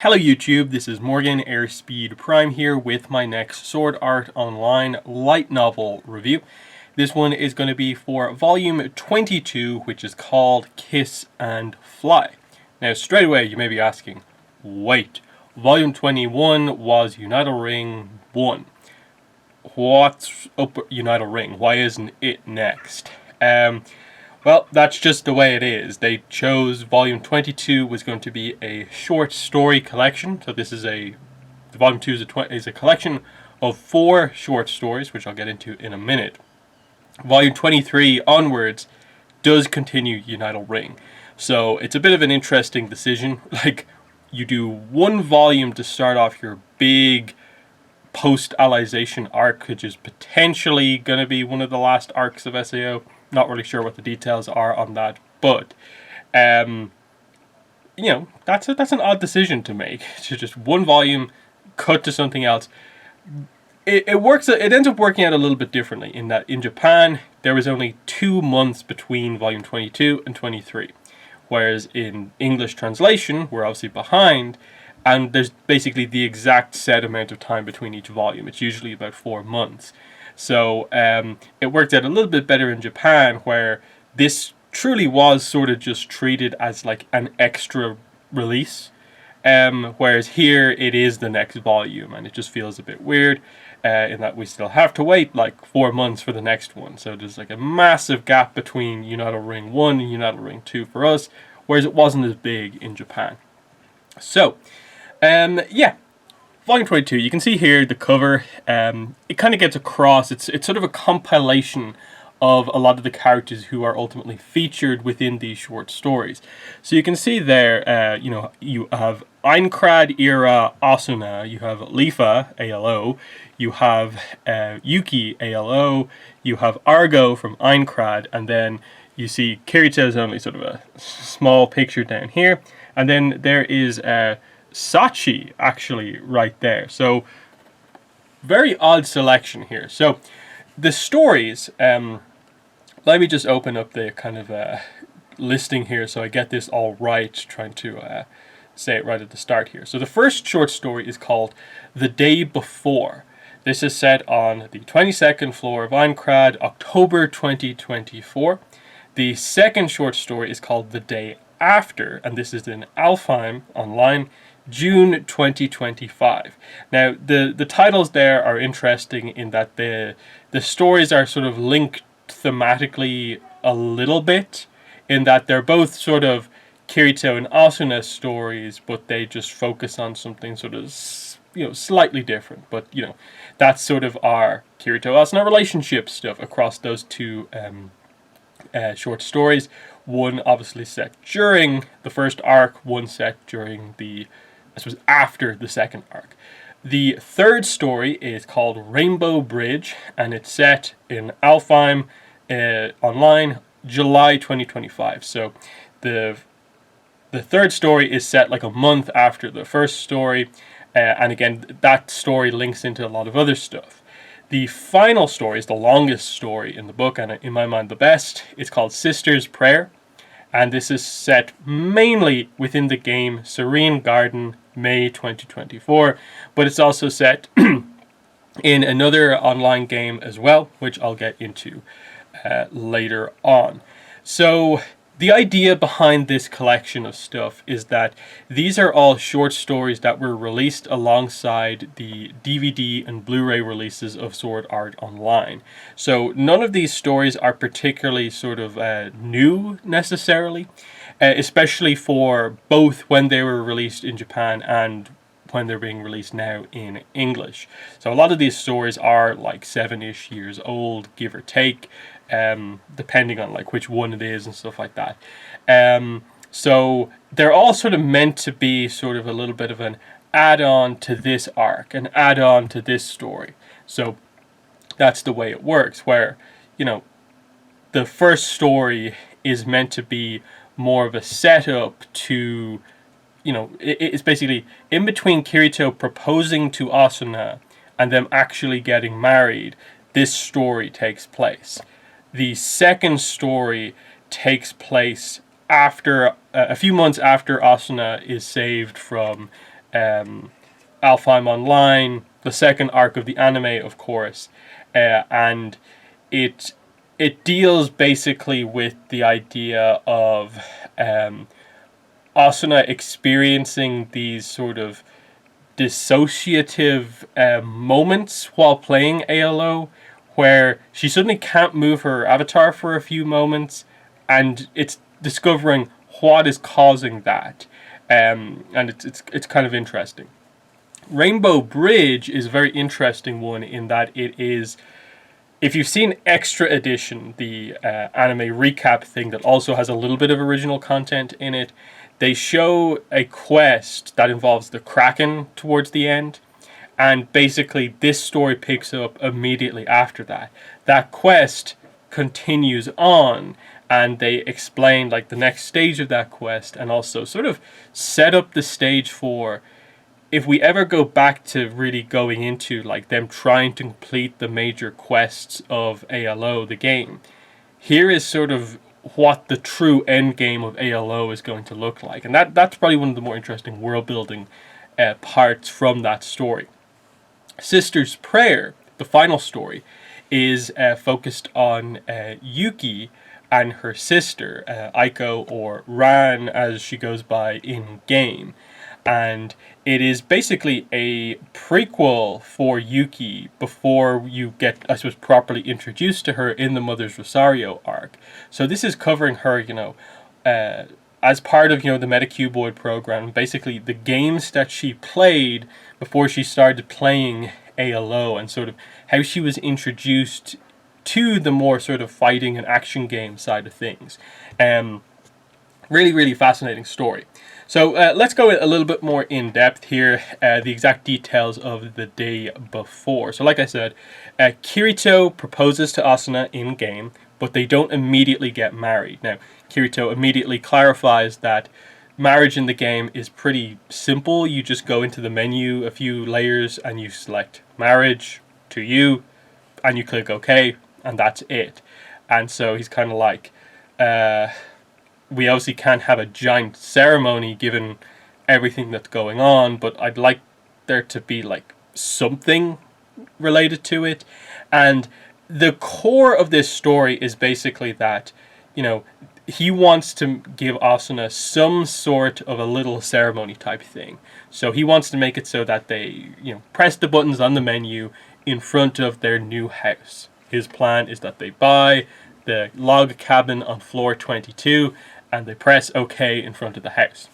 Hello YouTube, this is Morgan Airspeed Prime here with my next Sword Art Online light novel review. This one is going to be for volume 22, which is called Kiss and Fly. Now straight away you may be asking, wait, volume 21 was Unital Ring 1. What's up with Unital Ring? Why isn't it next? Well, that's just the way it is. They chose volume 22 was going to be a short story collection. So this is volume 2 is a collection of 4 short stories, which I'll get into in a minute. Volume 23 onwards does continue Unital Ring. So it's a bit of an interesting decision. Like, you do one volume to start off your big post-alization arc, which is potentially going to be one of the last arcs of SAO. Not really sure what the details are on that, but you know, that's an odd decision to make. To just one volume, cut to something else. It works. It ends up working out a little bit differently in that in Japan there was only 2 months between volume 22 and 23, whereas in English translation we're obviously behind, and there's basically the exact set amount of time between each volume. It's usually about 4 months. So it worked out a little bit better in Japan, where this truly was sort of just treated as like an extra release, whereas here it is the next volume, and it just feels a bit weird in that we still have to wait like 4 months for the next one. So there's like a massive gap between Unital Ring 1 and Unital Ring 2 for us, whereas it wasn't as big in Japan. So, yeah. Volume 22, you can see here the cover. It kind of gets across. It's sort of a compilation of a lot of the characters who are ultimately featured within these short stories. So you can see there, you have Aincrad era Asuna, you have Lifa ALO, you have Yuki ALO, you have Argo from Aincrad, and then you see Kirito's only sort of a small picture down here, and then there is Sachi actually right there. So very odd selection here. So the stories, let me just open up the kind of listing here so I get this all right, trying to say it right at the start here. So the first short story is called The Day Before. This is set on the 22nd floor of Aincrad, October 2024. The second short story is called The Day After, and this is in Alfheim Online, June 2025. Now, the titles there are interesting in that the stories are sort of linked thematically a little bit, in that they're both sort of Kirito and Asuna stories, but they just focus on something sort of, slightly different. But, that's sort of our Kirito-Asuna relationship stuff across those two short stories. One obviously set during the first arc, one set during this was after the second arc. The third story is called Rainbow Bridge, and it's set in Alfheim Online, July 2025. So the third story is set like a month after the first story, and again, that story links into a lot of other stuff. The final story is the longest story in the book, and in my mind the best. It's called Sister's Prayer, and this is set mainly within the game Serene Garden, May 2024, but it's also set in another online game as well, which I'll get into later on. So the idea behind this collection of stuff is that these are all short stories that were released alongside the DVD and Blu-ray releases of Sword Art Online. So none of these stories are particularly sort of new necessarily, especially for both when they were released in Japan and when they're being released now in English. So a lot of these stories are like 7-ish years old, give or take, depending on like which one it is and stuff like that. So they're all sort of meant to be sort of a little bit of an add-on to this arc, an add-on to this story. So that's the way it works, where, the first story is meant to be more of a setup to, it's basically in between Kirito proposing to Asuna and them actually getting married, this story takes place. The second story takes place after a few months after Asuna is saved from Alfheim Online, the second arc of the anime, of course, and it deals basically with the idea of Asuna experiencing these sort of dissociative moments while playing ALO, where she suddenly can't move her avatar for a few moments, and it's discovering what is causing that, and it's kind of interesting. Rainbow Bridge is a very interesting one in that it is, if you've seen Extra Edition, the anime recap thing that also has a little bit of original content in it, they show a quest that involves the Kraken towards the end. And basically, this story picks up immediately after that. That quest continues on, and they explain like the next stage of that quest, and also sort of set up the stage for, if we ever go back to really going into like them trying to complete the major quests of ALO, the game, here is sort of what the true end game of ALO is going to look like. And that's probably one of the more interesting world building parts from that story. Sister's Prayer, the final story, is focused on Yuki and her sister, Aiko, or Ran as she goes by in game. And it is basically a prequel for Yuki before you get, I suppose, properly introduced to her in the Mother's Rosario arc. So this is covering her, as part of, the Metacuboid program, basically the games that she played before she started playing ALO, and sort of how she was introduced to the more sort of fighting and action game side of things. Really, really fascinating story. So let's go a little bit more in depth here, the exact details of the day before. So like I said, Kirito proposes to Asuna in game, but they don't immediately get married. Now, Kirito immediately clarifies that marriage in the game is pretty simple. You just go into the menu a few layers and you select marriage to you, and you click OK, and that's it. And so he's kind of like, we obviously can't have a giant ceremony given everything that's going on, but I'd like there to be like something related to it. And the core of this story is basically that, he wants to give Asuna some sort of a little ceremony type thing. So he wants to make it so that they, press the buttons on the menu in front of their new house. His plan is that they buy the log cabin on floor 22 and they press OK in front of the house.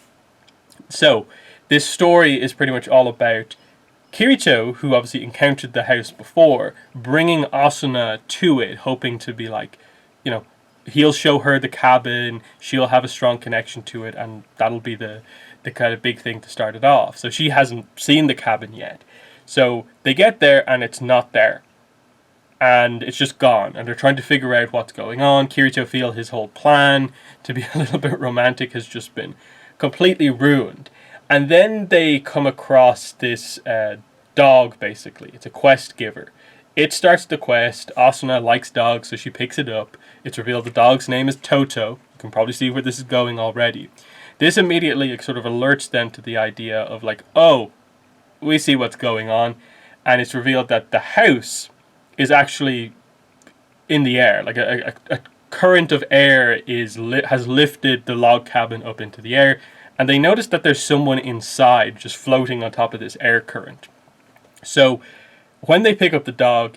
So this story is pretty much all about Kirito, who obviously encountered the house before, bringing Asuna to it, hoping to be like, he'll show her the cabin, she'll have a strong connection to it, and that'll be the kind of big thing to start it off. So she hasn't seen the cabin yet. So they get there and it's not there. And it's just gone, and they're trying to figure out what's going on. Kirito feels his whole plan to be a little bit romantic has just been completely ruined. And then they come across this dog, basically. It's a quest giver. It starts the quest. Asuna likes dogs, so she picks it up. It's revealed the dog's name is Toto. You can probably see where this is going already. This immediately sort of alerts them to the idea of like, oh, we see what's going on. And it's revealed that the house is actually in the air. Like a current of air has lifted the log cabin up into the air. And they notice that there's someone inside just floating on top of this air current. So when they pick up the dog,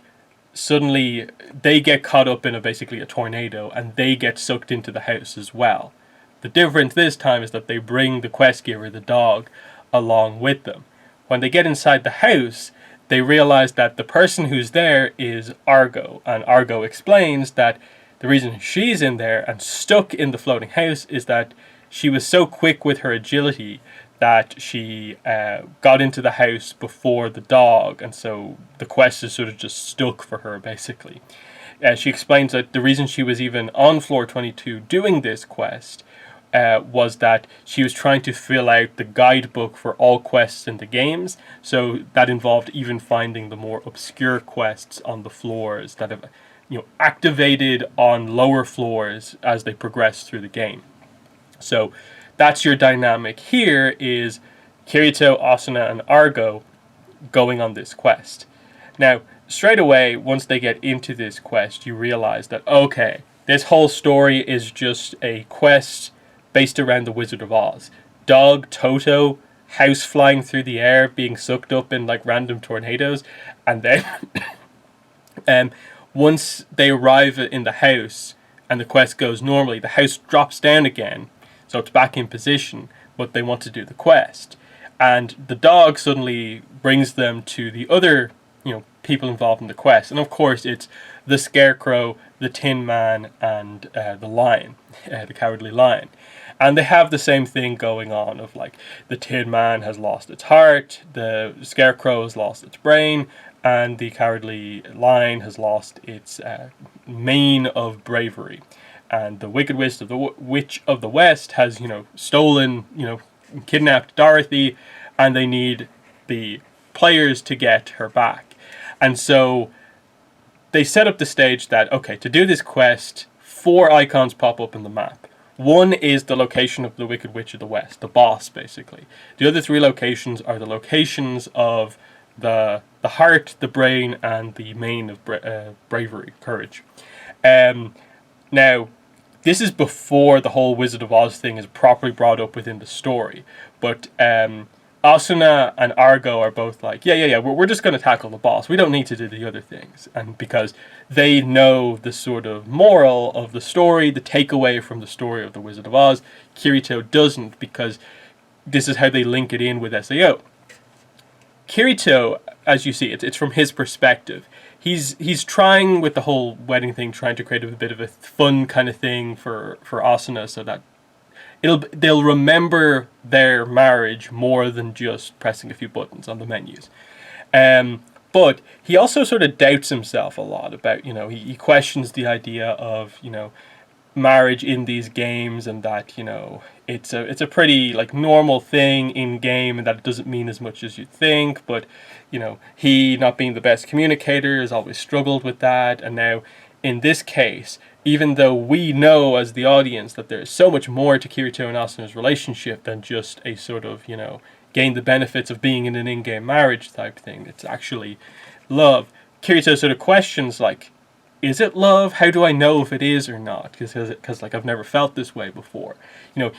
suddenly they get caught up in basically a tornado, and they get sucked into the house as well. The difference this time is that they bring the quest giver, the dog, along with them. When they get inside the house, they realize that the person who's there is Argo, and Argo explains that the reason she's in there and stuck in the floating house is that she was so quick with her agility that she got into the house before the dog, and so the quest is sort of just stuck for her, basically. She explains that the reason she was even on floor 22 doing this quest was that she was trying to fill out the guidebook for all quests in the games, so that involved even finding the more obscure quests on the floors that have activated on lower floors as they progress through the game. So that's your dynamic here, is Kirito, Asuna, and Argo going on this quest. Now, straight away, once they get into this quest, you realize that, okay, this whole story is just a quest based around the Wizard of Oz. Dog Toto, house flying through the air, being sucked up in like random tornadoes, and then once they arrive in the house and the quest goes normally, the house drops down again, so it's back in position, but they want to do the quest. And the dog suddenly brings them to the other, people involved in the quest. And of course, it's the Scarecrow, the Tin Man, and the Lion, the Cowardly Lion. And they have the same thing going on of like the Tin Man has lost its heart, the Scarecrow has lost its brain, and the Cowardly Lion has lost its mane of bravery. And the Wicked Witch of the West has, stolen, kidnapped Dorothy, and they need the players to get her back. And so they set up the stage that, okay, to do this quest, 4 icons pop up in the map. One is the location of the Wicked Witch of the West, the boss, basically. The other 3 locations are the locations of the heart, the brain, and the mane of bravery, courage. Now, this is before the whole Wizard of Oz thing is properly brought up within the story. But Asuna and Argo are both like, yeah, we're just going to tackle the boss. We don't need to do the other things. And because they know the sort of moral of the story, the takeaway from the story of the Wizard of Oz, Kirito doesn't, because this is how they link it in with SAO. Kirito, as you see, it's from his perspective. He's trying with the whole wedding thing, trying to create a bit of a fun kind of thing for Asuna, so that they'll remember their marriage more than just pressing a few buttons on the menus. But he also sort of doubts himself a lot about, he questions the idea of, marriage in these games, and that, it's a pretty like normal thing in game, and that it doesn't mean as much as you think. But he, not being the best communicator, has always struggled with that. And now in this case, even though we know as the audience that there's so much more to Kirito and Asuna's relationship than just a sort of, gain the benefits of being in an in-game marriage type thing, it's actually love. Kirito sort of questions like, is it love? How do I know if it is or not? Because like I've never felt this way before.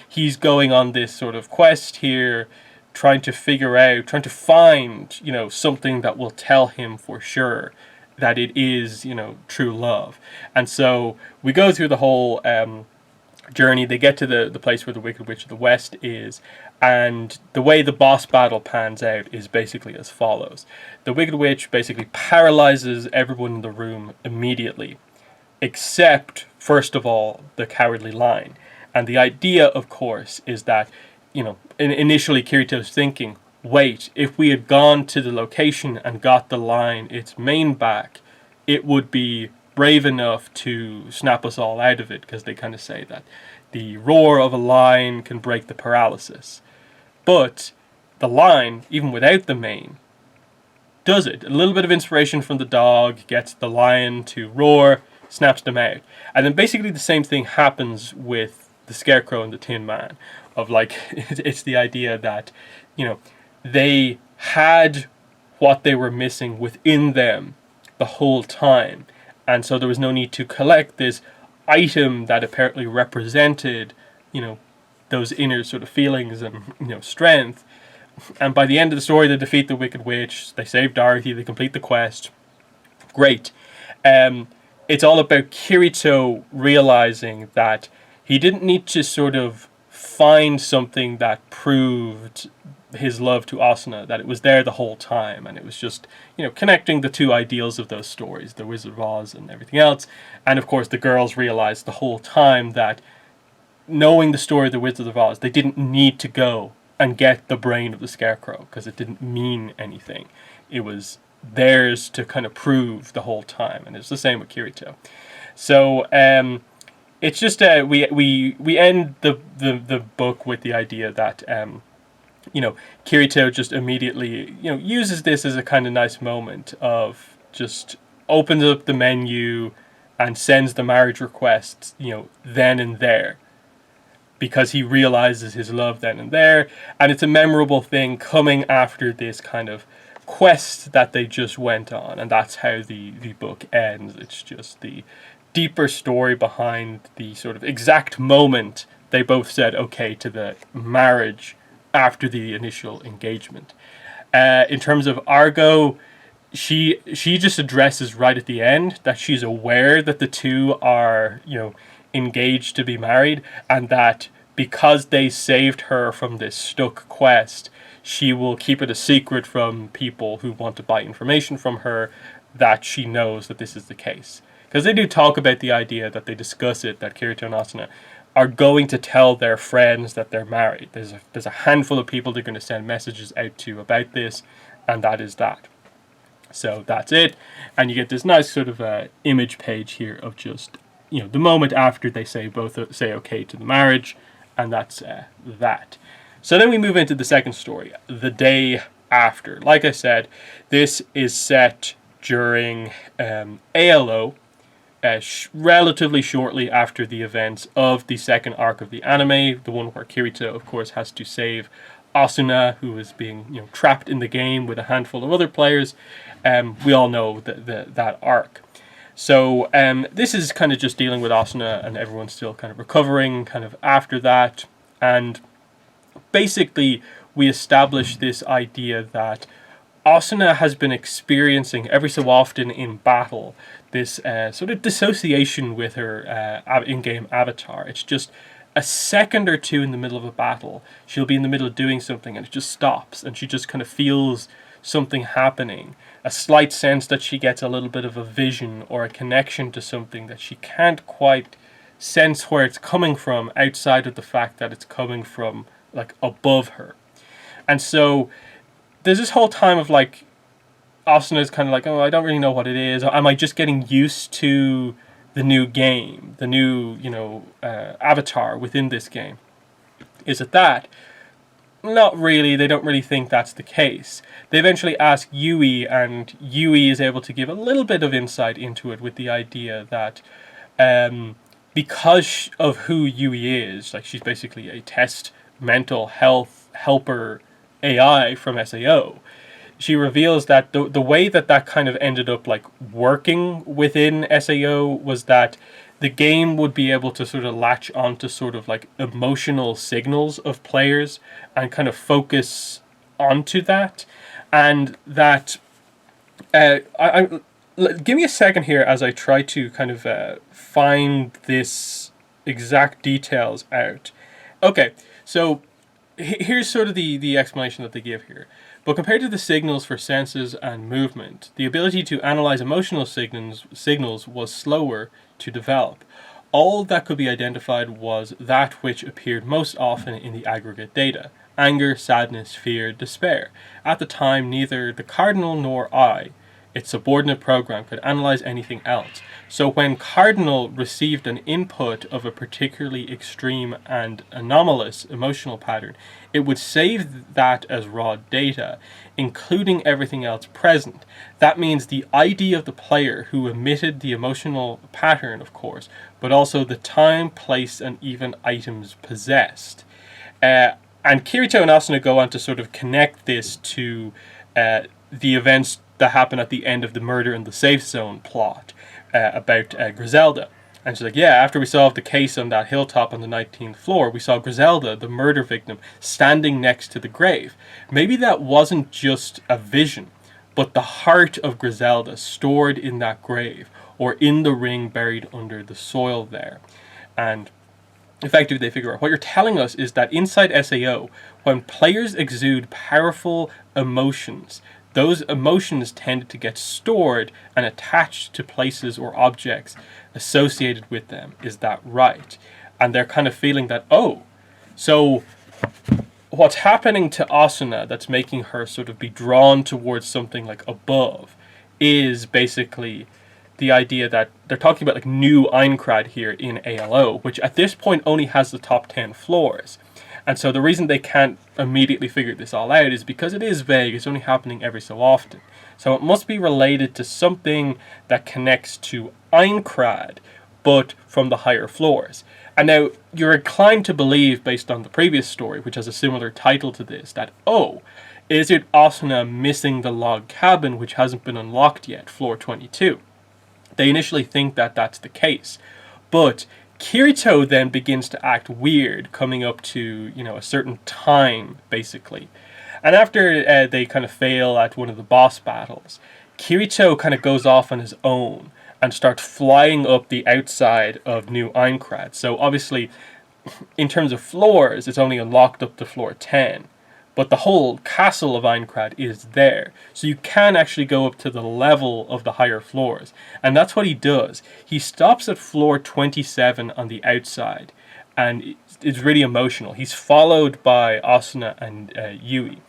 He's going on this sort of quest here, trying to find, something that will tell him for sure that it is, true love. And so we go through the whole journey. They get to the place where the Wicked Witch of the West is, and the way the boss battle pans out is basically as follows. The Wicked Witch basically paralyzes everyone in the room immediately, except, first of all, the Cowardly Lion. And the idea, of course, is that, initially Kirito's thinking, wait, if we had gone to the location and got the lion its mane back, it would be brave enough to snap us all out of it, because they kind of say that the roar of a lion can break the paralysis. But the lion, even without the mane, does it. A little bit of inspiration from the dog gets the lion to roar, snaps them out. And then basically the same thing happens with the Scarecrow and the Tin Man. Of like, it's the idea that, they had what they were missing within them the whole time. And so there was no need to collect this item that apparently represented, those inner sort of feelings and, strength. And by the end of the story, they defeat the Wicked Witch, they save Dorothy, they complete the quest. Great. It's all about Kirito realizing that he didn't need to sort of find something that proved his love to Asuna, that it was there the whole time, and it was just, connecting the 2 ideals of those stories, the Wizard of Oz and everything else. And of course the girls realized the whole time that, knowing the story of the Wizard of Oz, they didn't need to go and get the brain of the Scarecrow, because it didn't mean anything. It was theirs to kind of prove the whole time, and it's the same with Kirito. So it's just we end the book with the idea that Kirito just immediately, uses this as a kind of nice moment of just opens up the menu and sends the marriage request, then and there. because he realizes his love then and there. And it's a memorable thing coming after this kind of quest that they just went on. And that's how the book ends. It's just the deeper story behind the sort of exact moment they both said okay to the marriage after the initial engagement. In terms of Argo, she just addresses right at the end that she's aware that the two are, engaged to be married, and that because they saved her from this stuck quest, she will keep it a secret from people who want to buy information from her that she knows that this is the case. Because they do talk about the idea that they discuss it, that Kirito and Asuna are going to tell their friends that they're married. There's a handful of people they're going to send messages out to about this, and that is that. So that's it, and you get this nice sort of image page here of just the moment after they both say okay to the marriage, and that's that. So then we move into the second story, the day after. Like I said, this is set during ALO, relatively shortly after the events of the second arc of the anime, the one where Kirito, of course, has to save Asuna, who is being trapped in the game with a handful of other players. We all know that arc. So this is kind of just dealing with Asuna, and everyone's still kind of recovering kind of after that. And basically we establish this idea that Asuna has been experiencing every so often in battle this sort of dissociation with her in-game avatar. It's just a second or two in the middle of a battle, she'll be in the middle of doing something and it just stops, and she just kind of feels something happening, a slight sense that she gets a little bit of a vision or a connection to something that she can't quite sense where it's coming from outside of the fact that it's coming from like above her. And so there's this whole time of like Asuna's kind of like, oh, I don't really know what it is. Am I just getting used to the new game, the new avatar within this game? Is it that? Not really. They don't really think that's the case. They eventually ask Yui, and Yui is able to give a little bit of insight into it with the idea that because of who Yui is, like she's basically a test mental health helper AI from SAO, she reveals that the way that kind of ended up like working within SAO was that the game would be able to sort of latch onto sort of like emotional signals of players and kind of focus onto that. And that give me a second here as I try to kind of find this exact details out. Okay, so here's sort of the explanation that they give here. But compared to the signals for senses and movement, the ability to analyze emotional signals was slower to develop. All that could be identified was that which appeared most often in the aggregate data: anger, sadness, fear, despair. At the time, neither the Cardinal nor I, its subordinate program, could analyze anything else. So when Cardinal received an input of a particularly extreme and anomalous emotional pattern, it would save that as raw data, including everything else present. That means the ID of the player who emitted the emotional pattern, of course, but also the time, place, and even items possessed. And Kirito and Asuna go on to sort of connect this to the events that happen at the end of the Murder in the Safe Zone plot about Griselda. And she's like, yeah, after we solved the case on that hilltop on the 19th floor, we saw Griselda, the murder victim, standing next to the grave. Maybe that wasn't just a vision, but the heart of Griselda stored in that grave, or in the ring buried under the soil there. And effectively, they figure out what you're telling us is that inside SAO, when players exude powerful emotions, those emotions tended to get stored and attached to places or objects associated with them. Is that right? And they're kind of feeling that, oh, so what's happening to Asuna that's making her sort of be drawn towards something like above is basically the idea that they're talking about like new Aincrad here in ALO, which at this point only has the top 10 floors. And so the reason they can't immediately figure this all out is because it is vague. It's only happening every so often. So it must be related to something that connects to Aincrad, but from the higher floors. And now you're inclined to believe, based on the previous story, which has a similar title to this, that, oh, is it Asuna missing the log cabin which hasn't been unlocked yet, floor 22? They initially think that that's the case. But Kirito then begins to act weird, coming up to, a certain time, basically. And after they kind of fail at one of the boss battles, Kirito kind of goes off on his own and starts flying up the outside of New Aincrad. So obviously, in terms of floors, it's only unlocked up to floor 10. But the whole castle of Aincrad is there. So you can actually go up to the level of the higher floors. And that's what he does. He stops at floor 27 on the outside. And it's really emotional. He's followed by Asuna and Yui.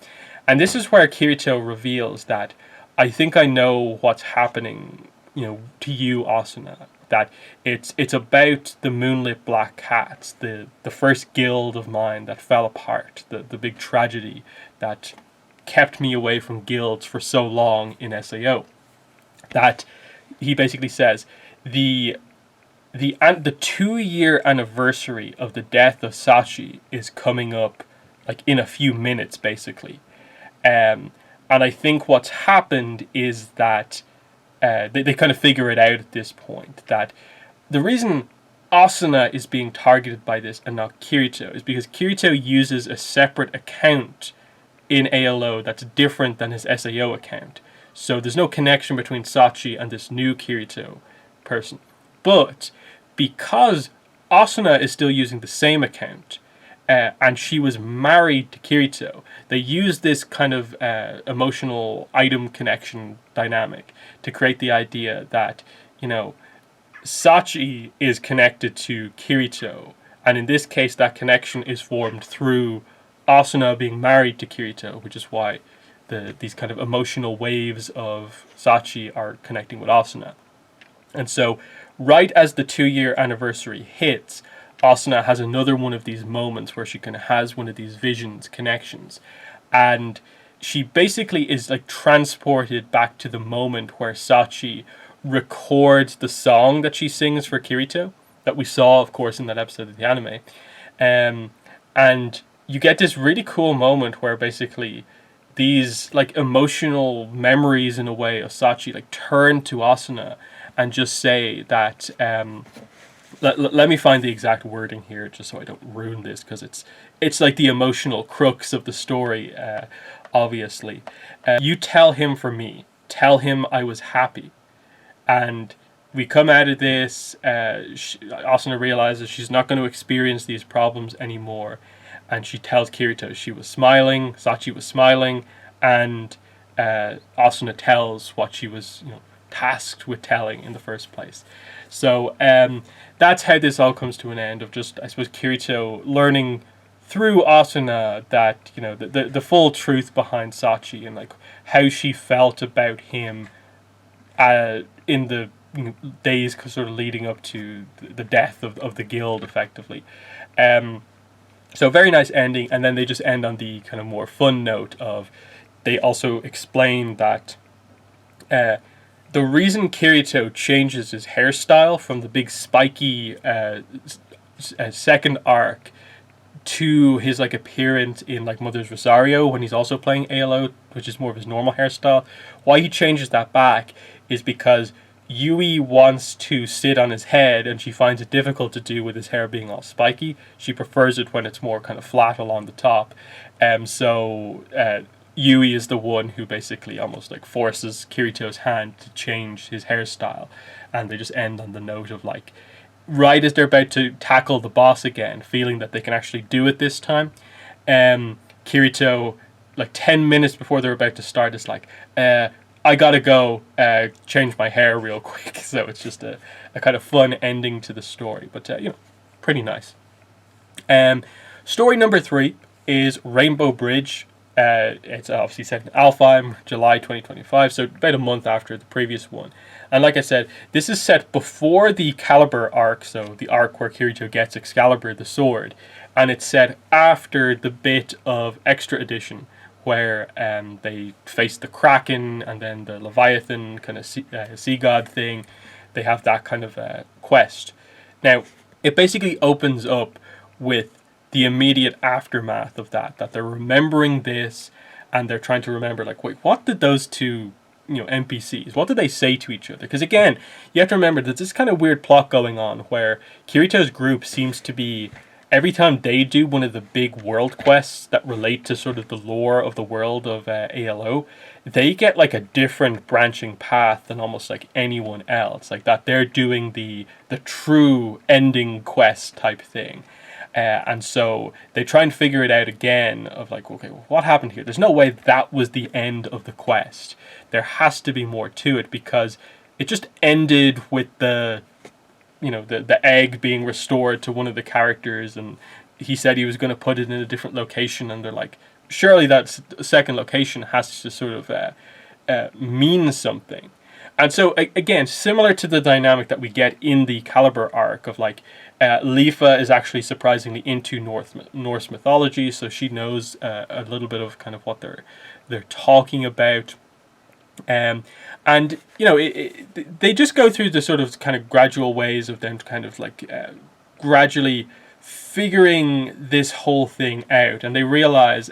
And this is where Kirito reveals that, I think I know what's happening, to you, Asuna. That it's about the Moonlit Black Cats, the first guild of mine that fell apart, the big tragedy that kept me away from guilds for so long in SAO. That he basically says the 2-year anniversary of the death of Sachi is coming up, like, in a few minutes, basically. And I think what's happened is that they kind of figure it out at this point, that the reason Asuna is being targeted by this and not Kirito is because Kirito uses a separate account in ALO that's different than his SAO account. So there's no connection between Sachi and this new Kirito person. But because Asuna is still using the same account, and she was married to Kirito, they use this kind of emotional item connection dynamic to create the idea that, Sachi is connected to Kirito, and in this case that connection is formed through Asuna being married to Kirito, which is why these kind of emotional waves of Sachi are connecting with Asuna. And so, right as the 2-year anniversary hits, Asuna has another one of these moments where she kind of has one of these visions, connections, and she basically is like transported back to the moment where Sachi records the song that she sings for Kirito, that we saw, of course, in that episode of the anime. And you get this really cool moment where basically these like emotional memories in a way of Sachi like turn to Asuna and just say that let me find the exact wording here just so I don't ruin this, because it's like the emotional crux of the story, obviously. You tell him for me. Tell him I was happy. And we come out of this, Asuna realizes she's not going to experience these problems anymore. And she tells Kirito she was smiling, Sachi was smiling, and Asuna tells what she was tasked with telling in the first place. So that's how this all comes to an end, of just, I suppose, Kirito learning through Asuna that, the full truth behind Sachi and like how she felt about him in the days sort of leading up to the death of the guild, effectively. So very nice ending, and then they just end on the kind of more fun note of, they also explain that the reason Kirito changes his hairstyle from the big spiky second arc to his like appearance in like Mother's Rosario when he's also playing ALO, which is more of his normal hairstyle, why he changes that back is because Yui wants to sit on his head and she finds it difficult to do with his hair being all spiky. She prefers it when it's more kind of flat along the top. So Yui is the one who basically almost like forces Kirito's hand to change his hairstyle. And they just end on the note of like, right as they're about to tackle the boss again, feeling that they can actually do it this time, Kirito, like 10 minutes before they're about to start, is like, I gotta go change my hair real quick. So it's just a kind of fun ending to the story, but pretty nice. Story number 3 is Rainbow Bridge. It's obviously set in Alfheim, July 2025, so about a month after the previous one. And like I said, this is set before the Calibur arc, so the arc where Kirito gets Excalibur, the sword, and it's set after the bit of Extra Edition, where they face the Kraken and then the Leviathan kind of sea god thing. They have that kind of quest. Now, it basically opens up with the immediate aftermath of that they're remembering this, and they're trying to remember, like, wait, what did those two, NPCs, what did they say to each other? Because again, you have to remember that this kind of weird plot going on where Kirito's group seems to be, every time they do one of the big world quests that relate to sort of the lore of the world of ALO, they get like a different branching path than almost like anyone else. Like that they're doing the true ending quest type thing. And so they try and figure it out again of like, okay, well, what happened here? There's no way that was the end of the quest. There has to be more to it, because it just ended with the egg being restored to one of the characters, and he said he was going to put it in a different location, and they're like, surely that second location has to sort of mean something. And so again, similar to the dynamic that we get in the Caliber arc of like, Lifa is actually surprisingly into Norse mythology, so she knows a little bit of kind of what they're talking about. And they just go through the sort of kind of gradual ways of them kind of like gradually figuring this whole thing out, and they realize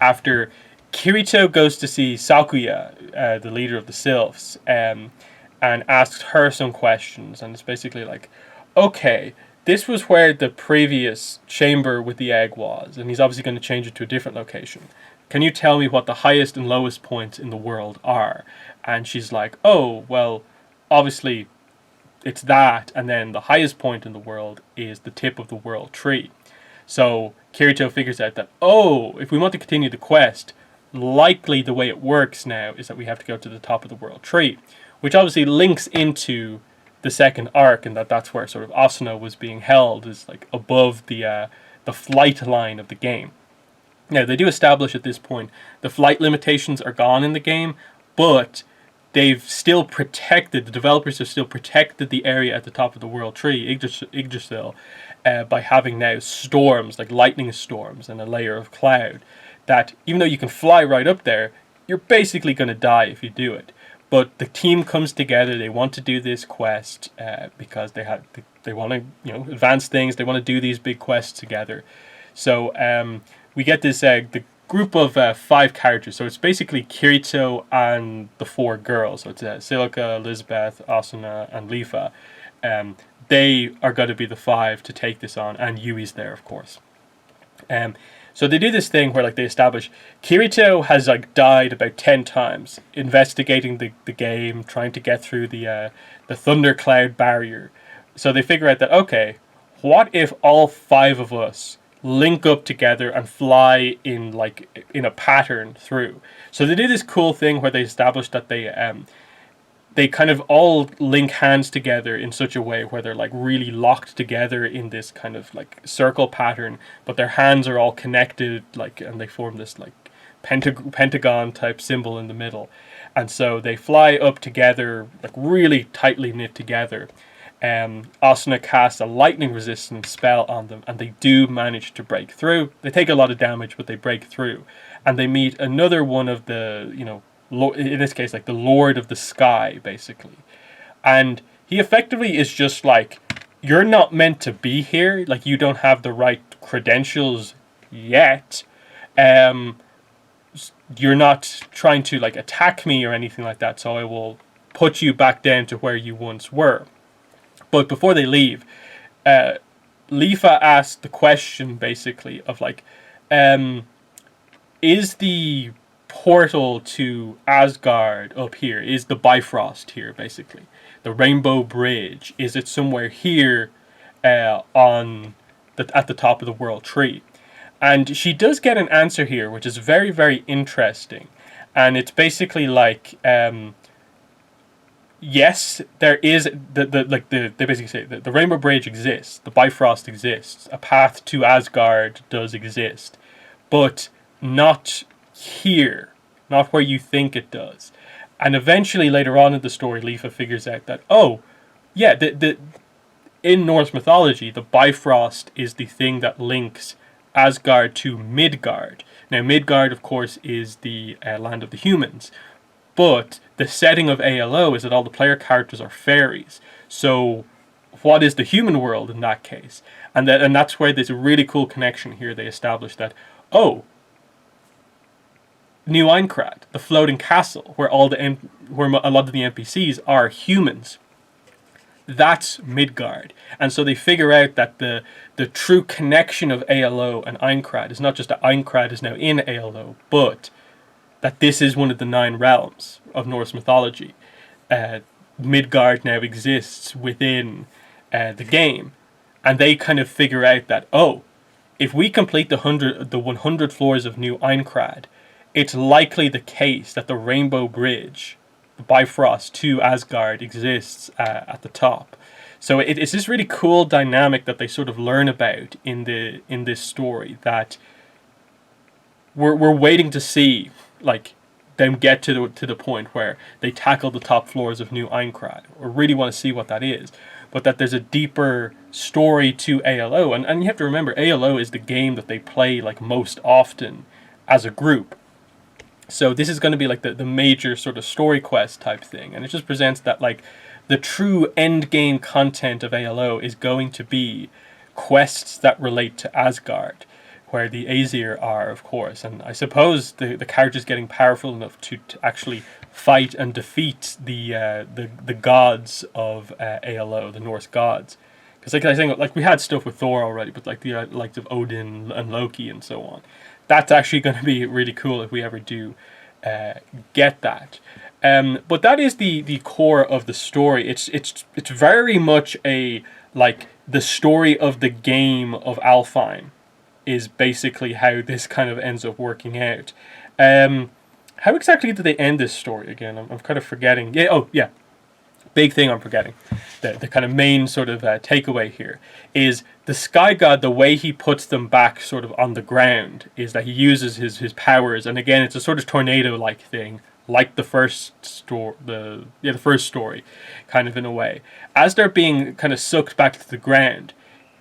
after Kirito goes to see Sakuya, the leader of the Sylphs, and asks her some questions, and it's basically like, okay, this was where the previous chamber with the egg was, and he's obviously going to change it to a different location. Can you tell me what the highest and lowest points in the world are? And she's like, oh, well, obviously it's that, and then the highest point in the world is the tip of the world tree. So Kirito figures out that, oh, if we want to continue the quest, likely the way it works now is that we have to go to the top of the world tree, which obviously links into the second arc, and that's where sort of Asuna was being held, is like above the flight line of the game. Now, they do establish at this point the flight limitations are gone in the game, but they've still protected, the developers have still protected the area at the top of the world tree, Yggdrasil, by having now storms, like lightning storms and a layer of cloud, that even though you can fly right up there, you're basically going to die if you do it. But the team comes together, they want to do this quest because they want to advance things, they want to do these big quests together. So we get this the group of 5 characters. So it's basically Kirito and the 4 girls. So it's Silica, Elizabeth, Asuna, and Lifa. They are going to be the 5 to take this on, and Yui's there, of course. So they do this thing where like they establish Kirito has like died about 10 times investigating the game, trying to get through the thundercloud barrier. So they figure out that, okay, what if all 5 of us link up together and fly in a pattern through? So they do this cool thing where they establish that they kind of all link hands together in such a way where they're like really locked together in this kind of like circle pattern, but their hands are all connected, like, and they form this like pentagon type symbol in the middle. And so they fly up together, like really tightly knit together. Asuna casts a lightning resistant spell on them, and they do manage to break through. They take a lot of damage, but they break through, and they meet another one of the, in this case, like the Lord of the Sky, basically. And he effectively is just like, you're not meant to be here, like you don't have the right credentials yet. You're not trying to like attack me or anything like that, so I will put you back down to where you once were. But before they leave, Lifa asked the question basically of like, is the portal to Asgard up here? Is the Bifrost here basically? The Rainbow Bridge, is it somewhere here at the top of the world tree? And she does get an answer here, which is very, very interesting. And it's basically like, yes, there is they basically say that the Rainbow Bridge exists, the Bifrost exists, a path to Asgard does exist, but not here, not where you think it does. And eventually, later on in the story, Lifa figures out that, oh, yeah, in Norse mythology, the Bifrost is the thing that links Asgard to Midgard. Now, Midgard, of course, is the land of the humans. But the setting of ALO is that all the player characters are fairies. So what is the human world in that case? And that's where there's a really cool connection here. They establish that, oh, New Aincrad, the floating castle, where where a lot of the NPCs are humans, that's Midgard. And so they figure out that the true connection of ALO and Aincrad is not just that Aincrad is now in ALO, but that this is one of the 9 realms of Norse mythology. Midgard now exists within the game, and they kind of figure out that, oh, if we complete the 100 floors of New Aincrad, it's likely the case that the Rainbow Bridge, the Bifrost to Asgard, exists at the top. So it's this really cool dynamic that they sort of learn about in this story, that we're waiting to see, like, them get to the point where they tackle the top floors of New Aincrad, or really want to see what that is. But that there's a deeper story to ALO, and you have to remember, ALO is the game that they play like most often as a group. So this is going to be like the major sort of story quest type thing, and it just presents that, like, the true end game content of ALO is going to be quests that relate to Asgard, where the Aesir are, of course. And I suppose the characters getting powerful enough to actually fight and defeat the gods of ALO, the Norse gods. Because like I think, like, we had stuff with Thor already, but like the likes of Odin and Loki and so on. That's actually going to be really cool if we ever do get that. But that is the core of the story. It's very much like the story of the game of Alfheim is basically how this kind of ends up working out. How exactly did they end this story again? I'm kind of forgetting. Yeah. Oh, yeah. Big thing I'm forgetting. The kind of main sort of takeaway here is the Sky God, the way he puts them back sort of on the ground is that he uses his powers, and again, it's a sort of tornado-like thing, like the first story, kind of in a way. As they're being kind of sucked back to the ground,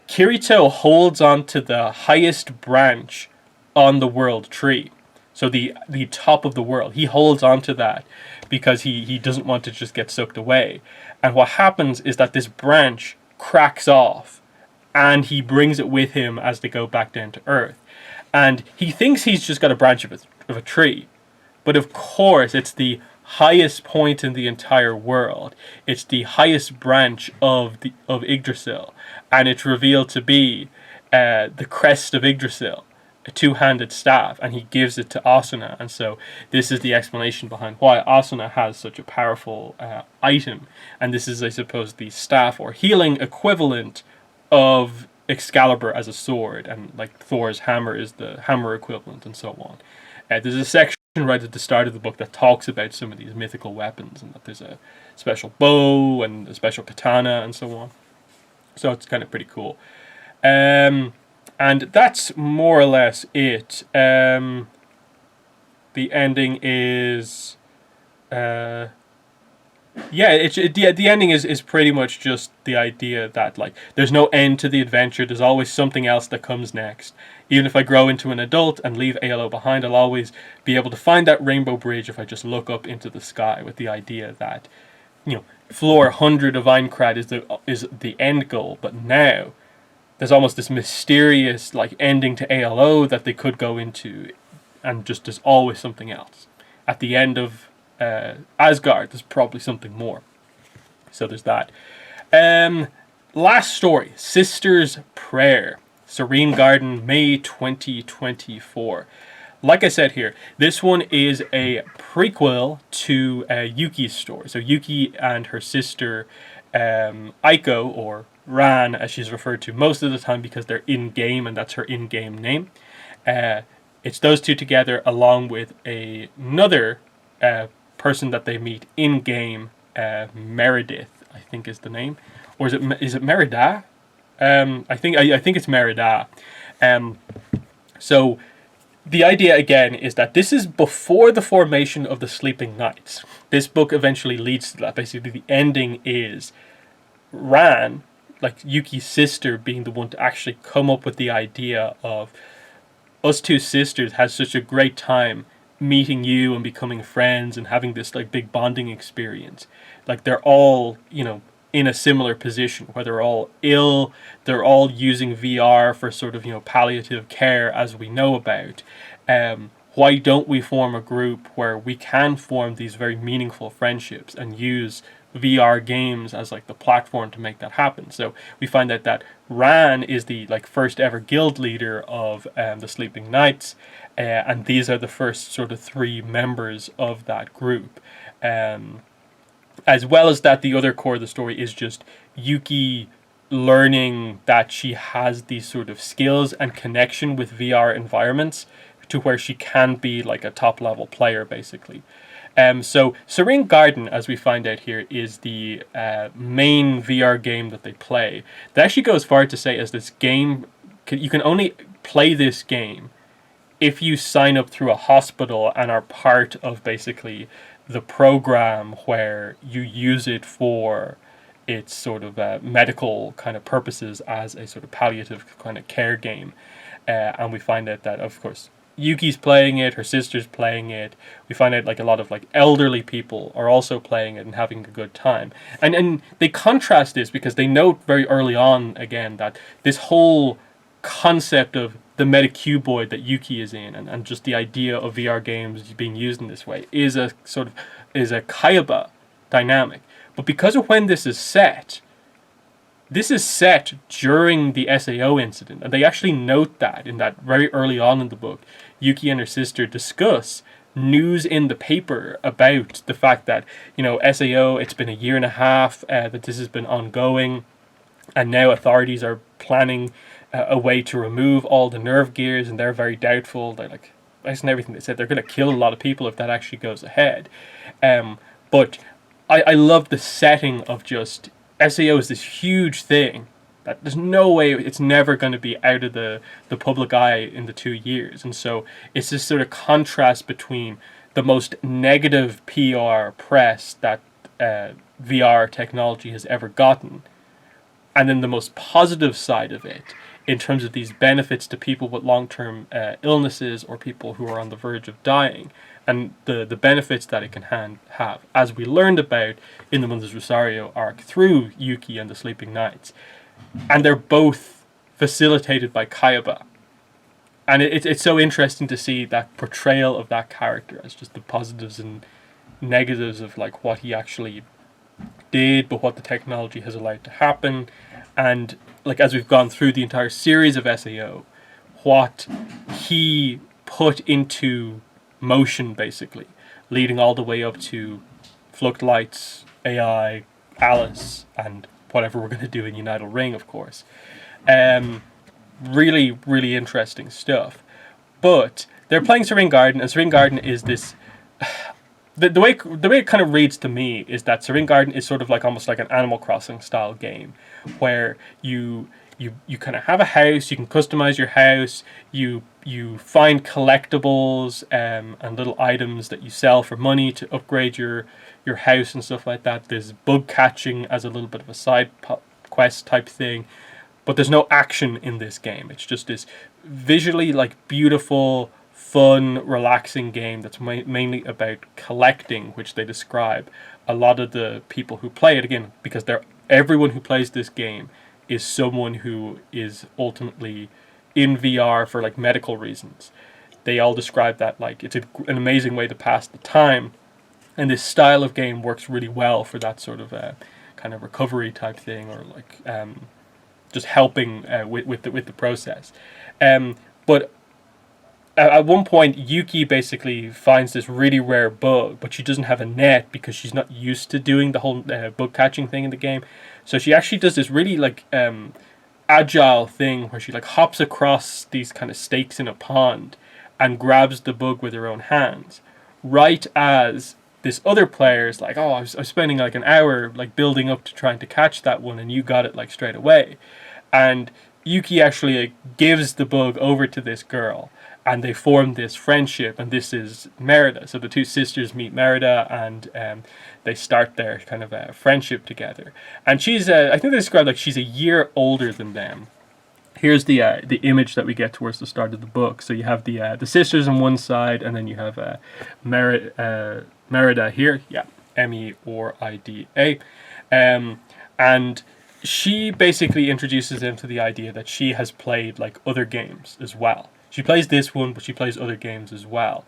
Kirito holds on to the highest branch on the world tree. So the top of the world. He holds on to that because he doesn't want to just get sucked away. And what happens is that this branch cracks off, and he brings it with him as they go back down to Earth. And he thinks he's just got a branch of a tree. But of course, it's the highest point in the entire world. It's the highest branch of Yggdrasil. And it's revealed to be the crest of Yggdrasil, a 2-handed staff, and he gives it to Asuna. And so this is the explanation behind why Asuna has such a powerful item. And this is, I suppose, the staff or healing equivalent of Excalibur as a sword, and like Thor's hammer is the hammer equivalent, and so on. There's a section right at the start of the book that talks about some of these mythical weapons, and that there's a special bow and a special katana and so on. So it's kind of pretty cool. And that's more or less it. The ending is... the ending is pretty much just the idea that, like, there's no end to the adventure. There's always something else that comes next. Even if I grow into an adult and leave ALO behind, I'll always be able to find that rainbow bridge if I just look up into the sky, with the idea that, you know, floor 100 of Aincrad is the end goal. But now there's almost this mysterious, like, ending to ALO that they could go into, and just there's always something else. At the end of Asgard, there's probably something more. So there's that. Last story, Sister's Prayer. Serene Garden, May 2024. Like I said here, this one is a prequel to Yuki's story. So Yuki and her sister Aiko, or Ran as she's referred to most of the time because they're in-game and that's her in-game name. It's those two together along with another person that they meet in-game, Meredith, I think is the name. Or is it Merida? I think it's Merida. So the idea again is that this is before the formation of the Sleeping Knights. This book eventually leads to that. Basically, the ending is Ran, like Yuki's sister, being the one to actually come up with the idea of us two sisters had such a great time meeting you and becoming friends and having this, like, big bonding experience. Like, they're all, you know, in a similar position, where they're all ill, they're all using VR for sort of, palliative care, as we know about. Why don't we form a group where we can form these very meaningful friendships and use VR games as like the platform to make that happen? So we find out that Ran is the like first ever guild leader of the Sleeping Knights, and these are the first sort of 3 members of that group. As well as that, the other core of the story is just Yuki learning that she has these sort of skills and connection with VR environments to where she can be like a top level player, basically. So Serene Garden, as we find out here, is the main VR game that they play. They actually go as far to say as this game, you can only play this game if you sign up through a hospital and are part of basically the program where you use it for its sort of medical kind of purposes as a sort of palliative kind of care game. And we find out that, of course, Yuki's playing it, her sister's playing it. We find out like a lot of like elderly people are also playing it and having a good time. And they contrast this because they note very early on again that this whole concept of the metacuboid that Yuki is in, and just the idea of VR games being used in this way is a Kayaba dynamic. But because of when this is set during the SAO incident, and they actually note that in that very early on in the book, Yuki and her sister discuss news in the paper about the fact that, SAO, it's been a year and a half that this has been ongoing, and now authorities are planning a way to remove all the nerve gears, and they're very doubtful. They're like, based on everything they said, they're going to kill a lot of people if that actually goes ahead. But I love the setting of just SAO is this huge thing that there's no way it's never going to be out of the public eye in the 2 years. And so it's this sort of contrast between the most negative PR press that VR technology has ever gotten, and then the most positive side of it in terms of these benefits to people with long-term illnesses or people who are on the verge of dying, and the benefits that it can have, as we learned about in the Mother's Rosario arc through Yuki and the Sleeping Knights. And they're both facilitated by Kayaba. And it's so interesting to see that portrayal of that character as just the positives and negatives of like what he actually did, but what the technology has allowed to happen. And like as we've gone through the entire series of SAO, what he put into motion, basically, leading all the way up to Fluct Lights, AI, Alice, and whatever we're going to do in United Ring, of course. Really, really interesting stuff. But they're playing Serene Garden, and Serene Garden is this... The way it kind of reads to me is that Serene Garden is sort of like almost like an Animal Crossing style game, where you kind of have a house, you can customize your house, you find collectibles and little items that you sell for money to upgrade your house and stuff like that. There's bug catching as a little bit of a side quest type thing, but there's no action in this game. It's just this visually like beautiful, fun, relaxing game that's mainly about collecting, which they describe a lot of the people who play it, again, because everyone who plays this game is someone who is ultimately in VR for like medical reasons. They all describe that like it's an amazing way to pass the time, and this style of game works really well for that sort of kind of recovery type thing, or like just helping with the process. But at one point, Yuki basically finds this really rare bug, but she doesn't have a net because she's not used to doing the whole bug catching thing in the game. So she actually does this really like agile thing where she like hops across these kind of stakes in a pond and grabs the bug with her own hands, right as this other player is like, oh, I was spending like an hour like building up to trying to catch that one, and you got it like straight away. And Yuki actually gives the bug over to this girl, and they form this friendship, and this is Merida. So the two sisters meet Merida, and they start their kind of friendship together. And she's, I think they describe like she's a year older than them. Here's the image that we get towards the start of the book. So you have the sisters on one side, and then you have Merida here, yeah, Merida. And she basically introduces him to the idea that she has played like other games as well. She plays this one, but she plays other games as well.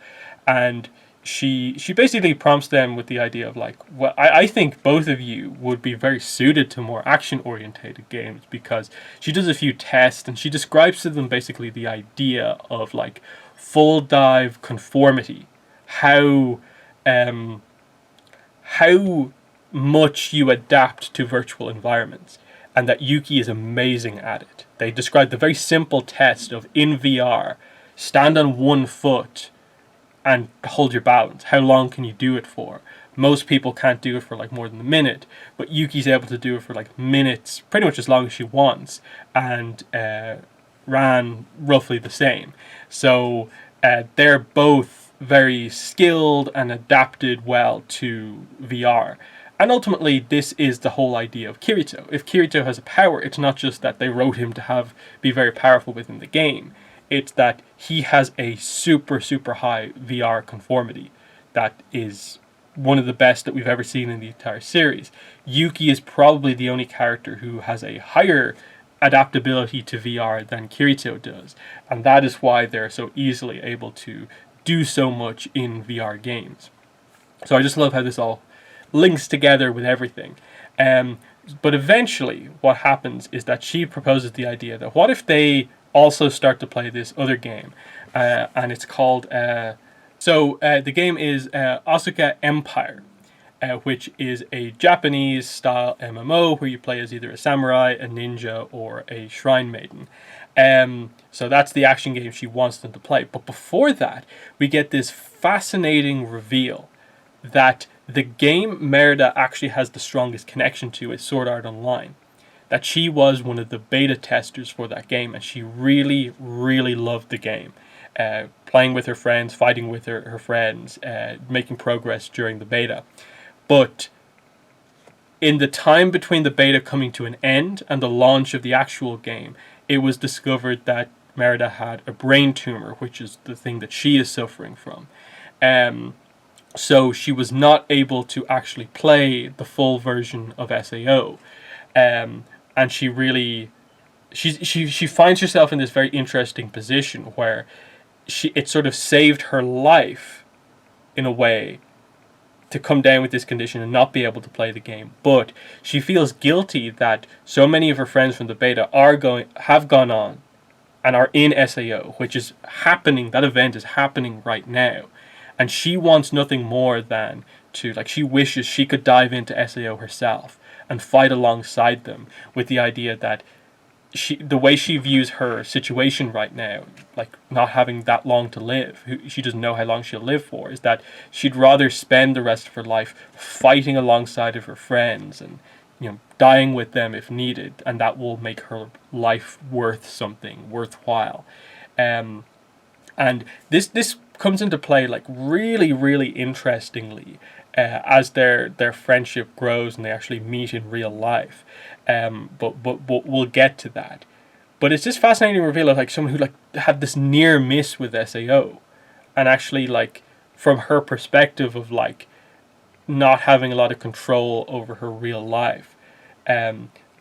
And she basically prompts them with the idea of like, well, I think both of you would be very suited to more action orientated games, because she does a few tests and she describes to them basically the idea of like full dive conformity, how how much you adapt to virtual environments, and that Yuki is amazing at it. They describe the very simple test of in VR, stand on one foot and hold your balance. How long can you do it for? Most people can't do it for like more than a minute, but Yuki's able to do it for like minutes, pretty much as long as she wants, and ran roughly the same. So they're both very skilled and adapted well to VR. And ultimately, this is the whole idea of Kirito. If Kirito has a power, it's not just that they wrote him to be very powerful within the game. It's that he has a super, super high VR conformity that is one of the best that we've ever seen in the entire series. Yuki is probably the only character who has a higher adaptability to VR than Kirito does. And that is why they're so easily able to do so much in VR games. So I just love how this all links together with everything. But eventually, what happens is that she proposes the idea that what if they also start to play this other game, and it's called. The game is Asuka Empire, which is a Japanese style MMO where you play as either a samurai, a ninja, or a shrine maiden. So that's the action game she wants them to play. But before that, we get this fascinating reveal that the game Merida actually has the strongest connection to is Sword Art Online. That she was one of the beta testers for that game, and she really, really loved the game. Playing with her friends, fighting with her friends, making progress during the beta. But in the time between the beta coming to an end and the launch of the actual game, it was discovered that Merida had a brain tumor, which is the thing that she is suffering from. So she was not able to actually play the full version of SAO. And she finds herself in this very interesting position where it sort of saved her life in a way to come down with this condition and not be able to play the game. But she feels guilty that so many of her friends from the beta have gone on and are in SAO, which is happening. That event is happening right now. And she wants nothing more than she wishes she could dive into SAO herself and fight alongside them, with the idea that the way she views her situation right now, like not having that long to live, she doesn't know how long she'll live for, is that she'd rather spend the rest of her life fighting alongside of her friends and dying with them if needed, and that will make her life worth something, worthwhile. And this comes into play like really, really interestingly as their friendship grows and they actually meet in real life. But we'll get to that. But it's just fascinating to reveal like someone who like had this near miss with SAO, and actually like from her perspective of like not having a lot of control over her real life,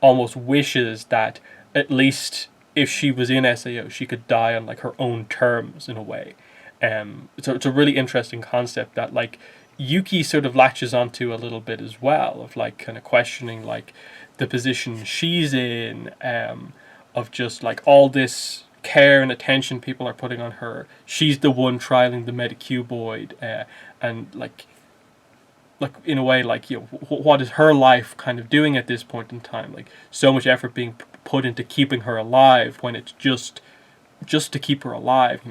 almost wishes that at least if she was in SAO, she could die on like her own terms in a way. It's a really interesting concept that like Yuki sort of latches onto a little bit as well, of like kind of questioning like the position she's in, of just like all this care and attention people are putting on her. She's the one trialing the Medicuboid, and like in a way like what is her life kind of doing at this point in time? Like so much effort being put into keeping her alive when it's just to keep her alive,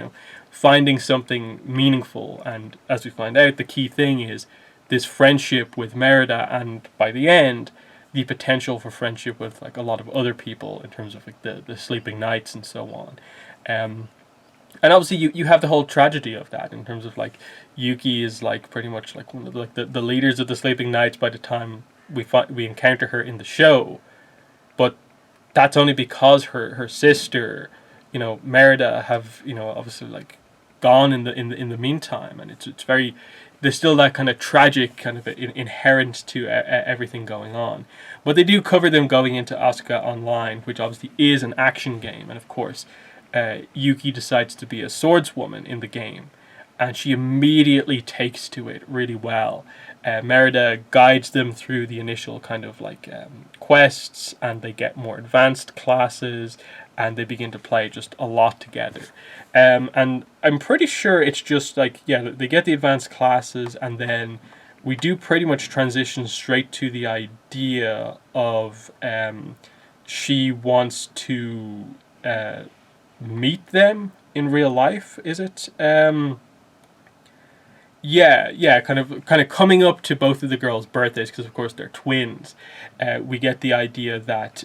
finding something meaningful. And as we find out, the key thing is this friendship with Merida, and by the end, the potential for friendship with like a lot of other people in terms of like the sleeping nights and so on. And obviously you have the whole tragedy of that in terms of like Yuki is like pretty much like one of the leaders of the sleeping nights by the time we encounter her in the show. But that's only because her sister, Merida, have obviously like gone in the meantime, and it's very there's still that kind of tragic kind of inherent to everything going on. But they do cover them going into Asuka Online, which obviously is an action game, and of course, Yuki decides to be a swordswoman in the game, and she immediately takes to it really well. Merida guides them through the initial kind of like quests, and they get more advanced classes, and they begin to play just a lot together. And I'm pretty sure it's just like, yeah, they get the advanced classes, and then we do pretty much transition straight to the idea of she wants to meet them in real life, is it? Yeah, kind of coming up to both of the girls' birthdays, because of course they're twins. We get the idea that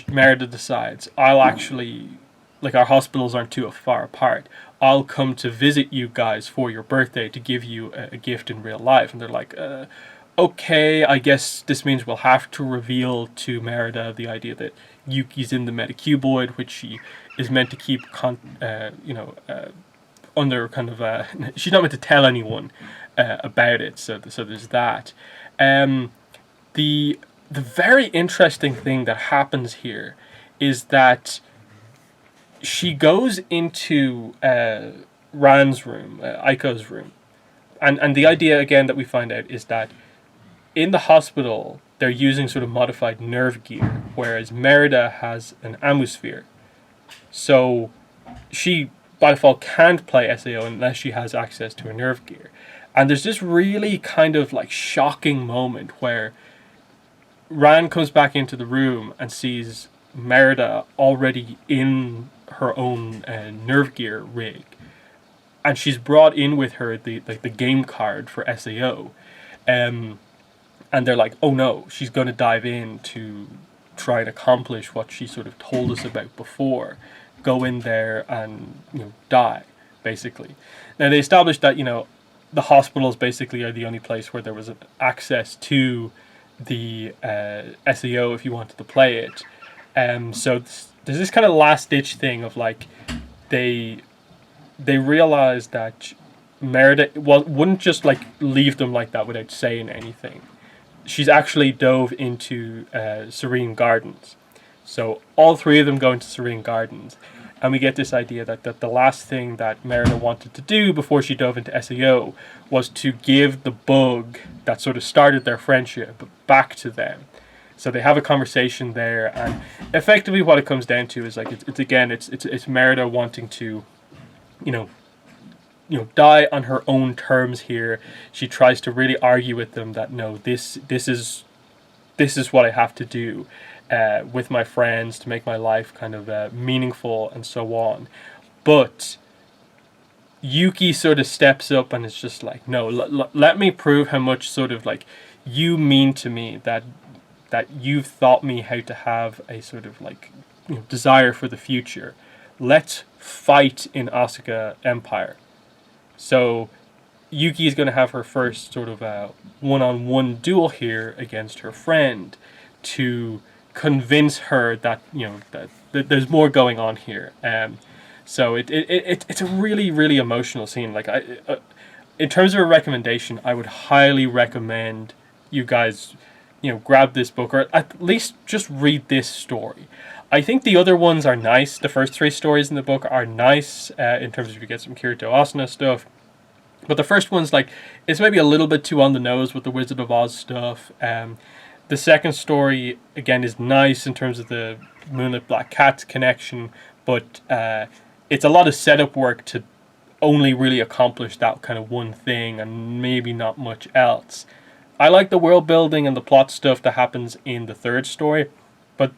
Merida decides, I'll actually, like, our hospitals aren't too far apart. I'll come to visit you guys for your birthday to give you a gift in real life. And they're like, okay, I guess this means we'll have to reveal to Merida the idea that Yuki's in the metacuboid, which she is meant to keep, under kind of she's not meant to tell anyone about it. So there's that. The very interesting thing that happens here is that she goes into Ran's room, Aiko's room, and the idea again that we find out is that in the hospital they're using sort of modified nerve gear, whereas Merida has an Amusphere. So she by default can't play SAO unless she has access to a nerve gear. And there's this really kind of like shocking moment where Ran comes back into the room and sees Merida already in her own nerve gear rig, and she's brought in with her the game card for SAO, and they're like, oh no, she's going to dive in to try and accomplish what she sort of told us about before. Go in there and die, basically. Now they established that the hospitals basically are the only place where there was access to the SAO if you wanted to play it. So there's this kind of last ditch thing of like they realized that Merida wouldn't just like leave them like that without saying anything. She's actually dove into Serene Gardens. So all three of them go into Serene Gardens, and we get this idea that the last thing that Merida wanted to do before she dove into SAO was to give the bug that sort of started their friendship back to them. So they have a conversation there, and effectively what it comes down to is like it's Merida wanting to, die on her own terms here. She tries to really argue with them that no, this is what I have to do with my friends to make my life kind of meaningful and so on. But Yuki sort of steps up and is just like, no, let me prove how much sort of like you mean to me, that you've taught me how to have a sort of like desire for the future. Let's fight in Asuka Empire. So Yuki is going to have her first sort of one-on-one duel here against her friend to convince her that that there's more going on here. So it's a really, really emotional scene. Like in terms of a recommendation, I would highly recommend you guys grab this book, or at least just read this story. I think the other ones are nice. The first three stories in the book are nice in terms of you get some Kirito Asuna stuff. But the first one's like, it's maybe a little bit too on the nose with the Wizard of Oz stuff. The second story, again, is nice in terms of the Moonlit Black Cat connection, but it's a lot of setup work to only really accomplish that kind of one thing and maybe not much else. I like the world building and the plot stuff that happens in the third story, but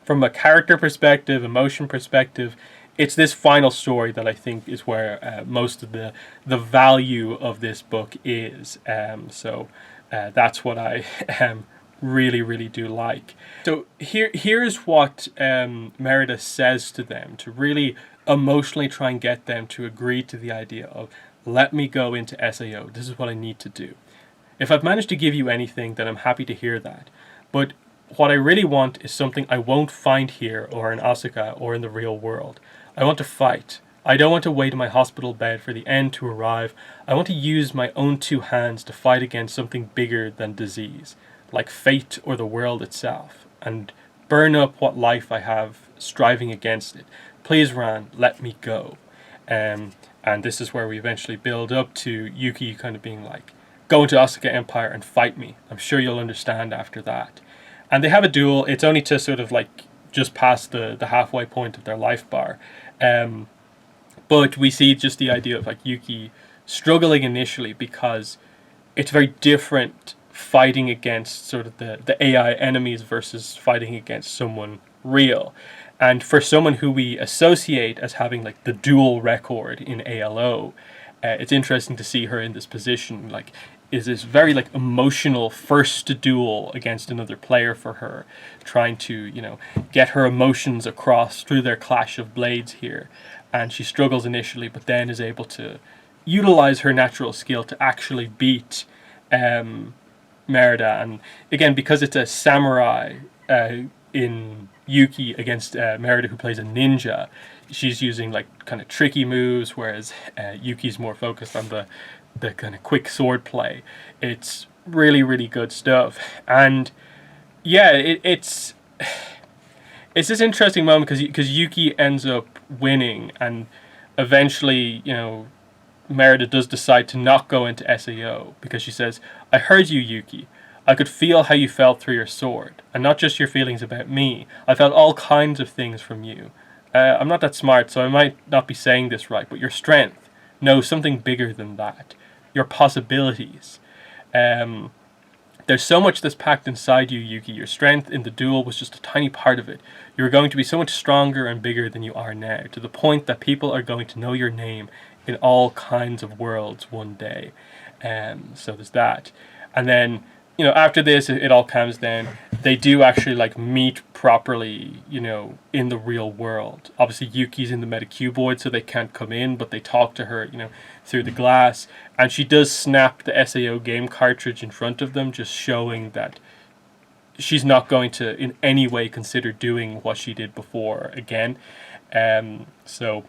from a character perspective, emotion perspective, it's this final story that I think is where most of the value of this book is. So that's what I really, really do like. So here's what Merida says to them to really emotionally try and get them to agree to the idea of, let me go into SAO. This is what I need to do. If I've managed to give you anything, then I'm happy to hear that. But what I really want is something I won't find here or in Asuka or in the real world. I want to fight. I don't want to wait in my hospital bed for the end to arrive. I want to use my own two hands to fight against something bigger than disease, like fate or the world itself, and burn up what life I have striving against it. Please, Ran, let me go. And this is where we eventually build up to Yuki kind of being like, go into Asuka Empire and fight me. I'm sure you'll understand after that. And they have a duel. It's only to sort of like just past the halfway point of their life bar. But we see just the idea of like Yuki struggling initially because it's very different fighting against sort of the AI enemies versus fighting against someone real. And for someone who we associate as having like the dual record in ALO, it's interesting to see her in this position. Like, is this very like emotional first duel against another player for her, trying to, you know, get her emotions across through their clash of blades here. And she struggles initially, but then is able to utilize her natural skill to actually beat Merida. And again, because it's a samurai in Yuki against Merida, who plays a ninja, she's using like kind of tricky moves, whereas Yuki's more focused on the kind of quick sword play. It's really, really good stuff. And yeah, it's this interesting moment because Yuki ends up winning, and eventually, you know, Merida does decide to not go into SAO because she says, I heard you, Yuki. I could feel how you felt through your sword, and not just your feelings about me. I felt all kinds of things from you. I'm not that smart, so I might not be saying this right, but your strength, no, something bigger than that. Your possibilities. There's so much that's packed inside you, Yuki. Your strength in the duel was just a tiny part of it. You are going to be so much stronger and bigger than you are now, to the point that people are going to know your name in all kinds of worlds one day. So there's that. And then, you know, after this, it all calms down. They do actually like meet properly, you know, in the real world. Obviously, Yuki's in the metacuboid, so they can't come in, but they talk to her, you know, through the glass. And she does snap the SAO game cartridge in front of them, just showing that she's not going to in any way consider doing what she did before again. So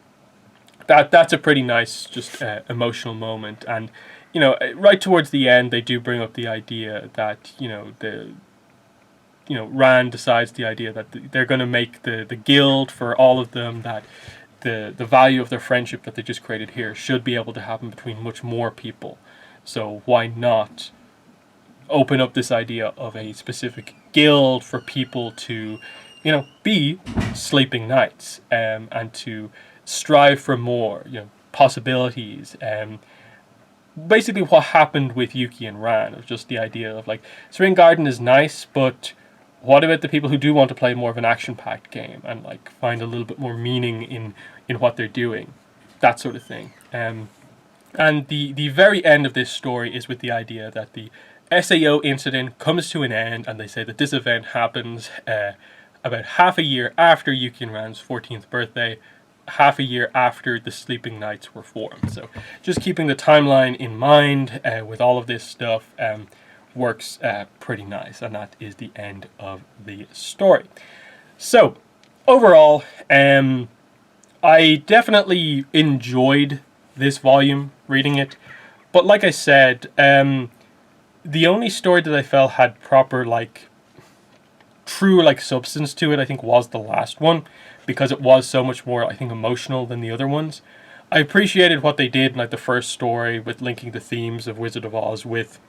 that's a pretty nice, just emotional moment. And you know, right towards the end, they do bring up the idea that, you know, Rand decides the idea that they're going to make the guild for all of them, that the value of their friendship that they just created here should be able to happen between much more people. So why not open up this idea of a specific guild for people to, you know, be sleeping knights, and to strive for more, you know, possibilities. Basically what happened with Yuki and Ran, of just the idea of like, Spring Garden is nice, but what about the people who do want to play more of an action-packed game and like find a little bit more meaning in what they're doing, that sort of thing. And the very end of this story is with the idea that the SAO incident comes to an end, and they say that this event happens about half a year after Yuki and Ran's 14th birthday, half a year after the Sleeping Knights were formed. So just keeping the timeline in mind with all of this stuff works pretty nice, and that is the end of the story. So overall, I definitely enjoyed this volume, reading it, but like I said, the only story that I felt had proper like true like substance to it, I think, was the last one, because it was so much more, I think, emotional than the other ones. I appreciated what they did in like the first story with linking the themes of Wizard of Oz with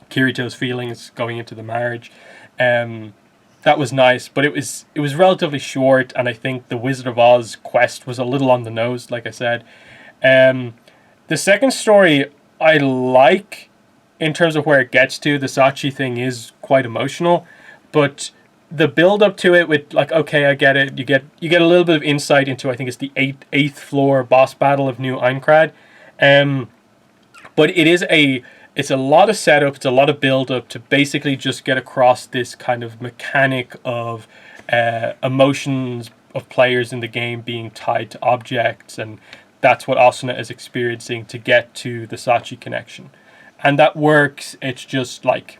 Kirito's feelings going into the marriage. That was nice, but it was relatively short, and I think the Wizard of Oz quest was a little on the nose, like I said. The second story I like in terms of where it gets to. The Sachi thing is quite emotional, but the build up to it with like, okay, I get it. You get a little bit of insight into, I think it's the eighth floor boss battle of New Aincrad. But it's a lot of setup, it's a lot of build up to basically just get across this kind of mechanic of emotions of players in the game being tied to objects, and that's what Asuna is experiencing to get to the Sachi connection. And that works. It's just like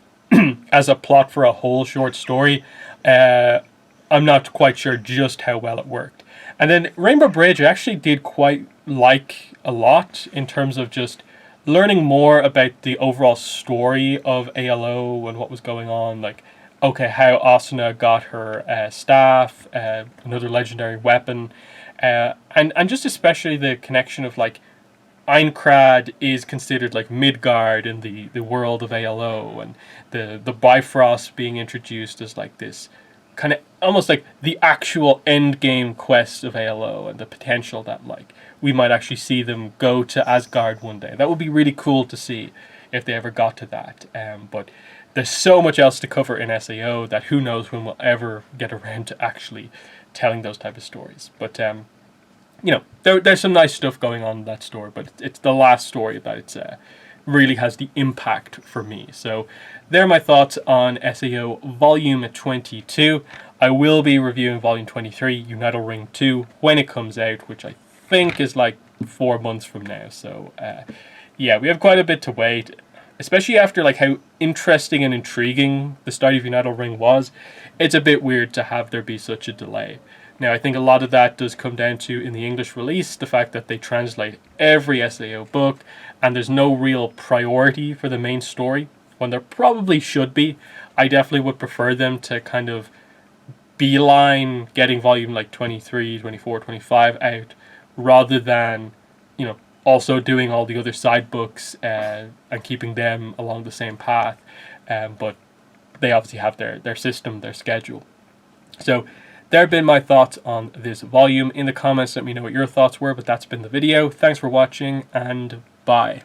as a plot for a whole short story, I'm not quite sure just how well it worked. And then Rainbow Bridge I actually did quite like a lot in terms of just learning more about the overall story of ALO and what was going on. Like, okay, how Asuna got her staff, another legendary weapon, and just especially the connection of like Aincrad is considered like Midgard in the world of ALO, and the Bifrost being introduced as like this kind of almost like the actual end game quest of ALO, and the potential that like we might actually see them go to Asgard one day. That would be really cool to see if they ever got to that. But there's so much else to cover in SAO that who knows when we'll ever get around to actually telling those type of stories. But there's some nice stuff going on in that story, but it's the last story that it's really has the impact for me. So there are my thoughts on SAO Volume 22. I will be reviewing Volume 23, Untitled Ring 2, when it comes out, which I think is like 4 months from now. So yeah, we have quite a bit to wait, especially after like how interesting and intriguing the start of Untitled Ring was. It's a bit weird to have there be such a delay. Now, I think a lot of that does come down to, in the English release, the fact that they translate every SAO book, and there's no real priority for the main story, when there probably should be. I definitely would prefer them to kind of beeline getting volume like 23, 24, 25 out, rather than, also doing all the other side books and keeping them along the same path. But they obviously have their system, their schedule. So there have been my thoughts on this volume. In the comments, let me know what your thoughts were, but that's been the video. Thanks for watching, and bye.